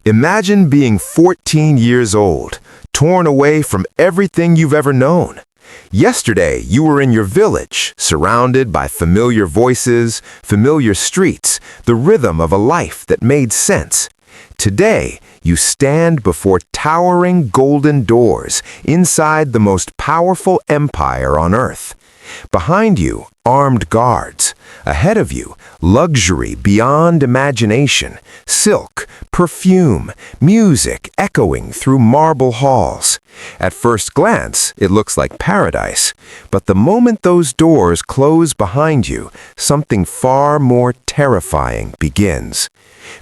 Imagine being 14 years old, torn away from everything you've ever known. Yesterday, you were in your village, surrounded by familiar voices, familiar streets, the rhythm of a life that made sense. Today, you stand before towering golden doors inside the most powerful empire on earth. Behind you, armed guards. Ahead of you, luxury beyond imagination, silk, perfume, music echoing through marble halls. At first glance, it looks like paradise, but the moment those doors close behind you, something far more terrifying begins.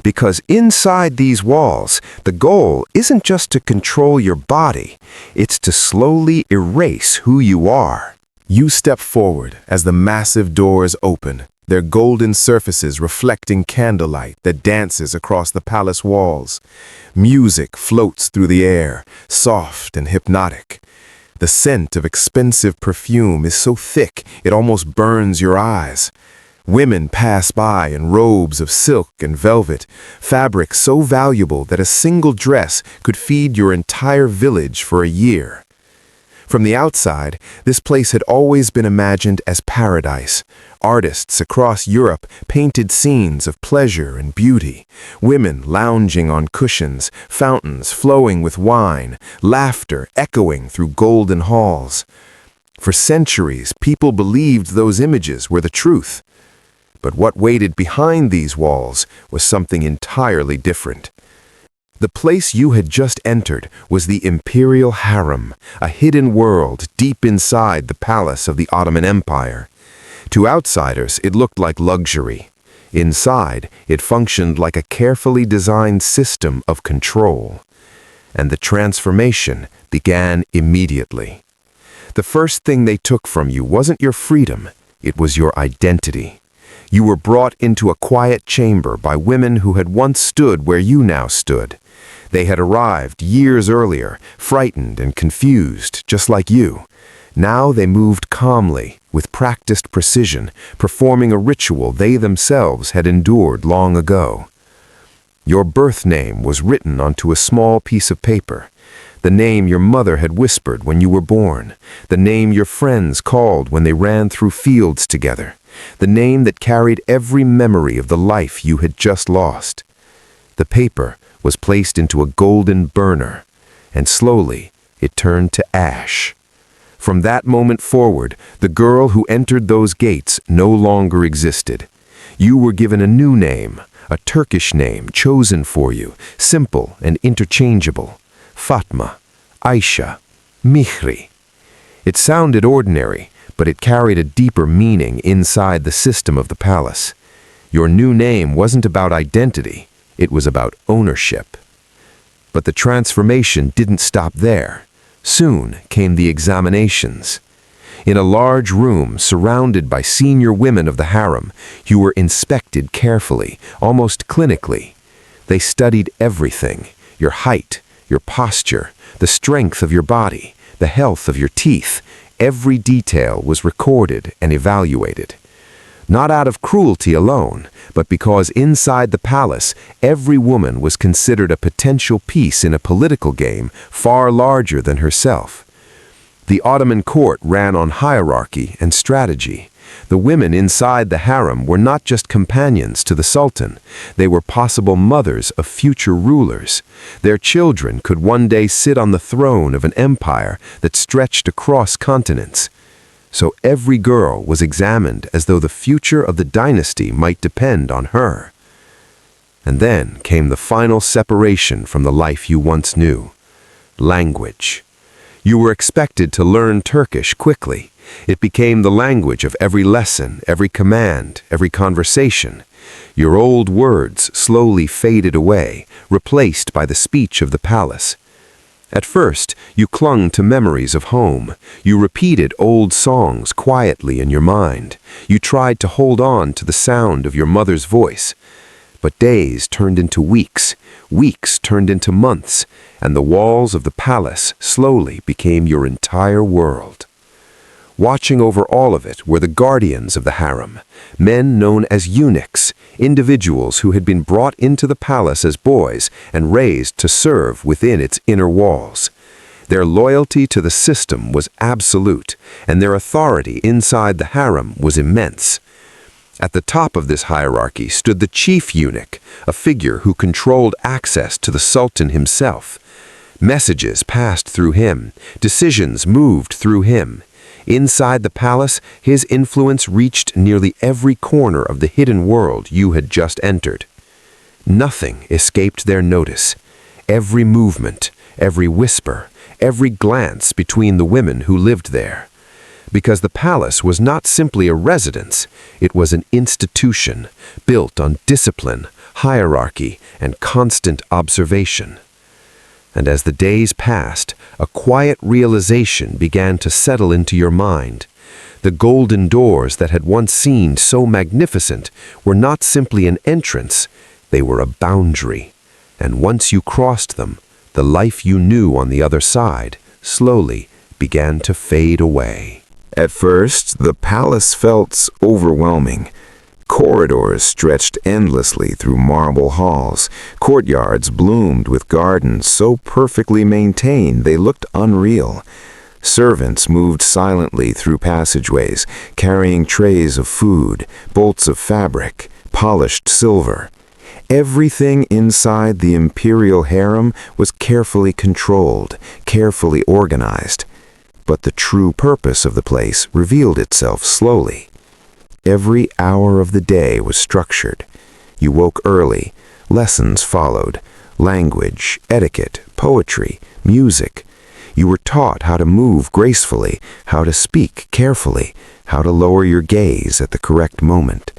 Because inside these walls, the goal isn't just to control your body, it's to slowly erase who you are. You step forward as the massive doors open, their golden surfaces reflecting candlelight that dances across the palace walls. Music floats through the air, soft and hypnotic. The scent of expensive perfume is so thick it almost burns your eyes. Women pass by in robes of silk and velvet, fabric so valuable that a single dress could feed your entire village for a year. From the outside, this place had always been imagined as paradise. Artists across Europe painted scenes of pleasure and beauty, women lounging on cushions, fountains flowing with wine, laughter echoing through golden halls. For centuries, people believed those images were the truth. But what waited behind these walls was something entirely different. The place you had just entered was the Imperial Harem, a hidden world deep inside the palace of the Ottoman Empire. To outsiders, it looked like luxury. Inside, it functioned like a carefully designed system of control. And the transformation began immediately. The first thing they took from you wasn't your freedom, it was your identity. You were brought into a quiet chamber by women who had once stood where you now stood. They had arrived years earlier, frightened and confused, just like you. Now they moved calmly, with practiced precision, performing a ritual they themselves had endured long ago. Your birth name was written onto a small piece of paper. The name your mother had whispered when you were born. The name your friends called when they ran through fields together. The name that carried every memory of the life you had just lost. The paper was placed into a golden burner, and slowly it turned to ash. From that moment forward, the girl who entered those gates no longer existed. You were given a new name, a Turkish name chosen for you, simple and interchangeable. Fatma, Aisha, Mihri. It sounded ordinary, but it carried a deeper meaning inside the system of the palace. Your new name wasn't about identity, it was about ownership. But the transformation didn't stop there. Soon came the examinations. In a large room surrounded by senior women of the harem, you were inspected carefully, almost clinically. They studied everything, your height, your posture, the strength of your body, the health of your teeth. Every detail was recorded and evaluated. Not out of cruelty alone, but because inside the palace, every woman was considered a potential piece in a political game far larger than herself. The Ottoman court ran on hierarchy and strategy. The women inside the harem were not just companions to the Sultan, they were possible mothers of future rulers. Their children could one day sit on the throne of an empire that stretched across continents. So every girl was examined as though the future of the dynasty might depend on her. And then came the final separation from the life you once knew. Language. You were expected to learn Turkish quickly. It became the language of every lesson, every command, every conversation. Your old words slowly faded away, replaced by the speech of the palace. At first, you clung to memories of home. You repeated old songs quietly in your mind. You tried to hold on to the sound of your mother's voice. But days turned into weeks, weeks turned into months, and the walls of the palace slowly became your entire world. Watching over all of it were the guardians of the harem, men known as eunuchs, individuals who had been brought into the palace as boys and raised to serve within its inner walls. Their loyalty to the system was absolute, and their authority inside the harem was immense. At the top of this hierarchy stood the chief eunuch, a figure who controlled access to the Sultan himself. Messages passed through him, decisions moved through him. Inside the palace, his influence reached nearly every corner of the hidden world you had just entered. Nothing escaped their notice. Every movement, every whisper, every glance between the women who lived there. Because the palace was not simply a residence, it was an institution built on discipline, hierarchy, and constant observation. And as the days passed, a quiet realization began to settle into your mind. The golden doors that had once seemed so magnificent were not simply an entrance, they were a boundary. And once you crossed them, the life you knew on the other side slowly began to fade away. At first, the palace felt overwhelming. Corridors stretched endlessly through marble halls. Courtyards bloomed with gardens so perfectly maintained they looked unreal. Servants moved silently through passageways, carrying trays of food, bolts of fabric, polished silver. Everything inside the Imperial Harem was carefully controlled, carefully organized. But the true purpose of the place revealed itself slowly. Every hour of the day was structured. You woke early, lessons followed, language, etiquette, poetry, music. You were taught how to move gracefully, how to speak carefully, how to lower your gaze at the correct moment.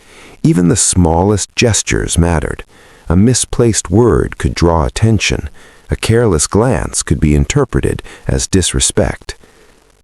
Even the smallest gestures mattered. A misplaced word could draw attention. A careless glance could be interpreted as disrespect.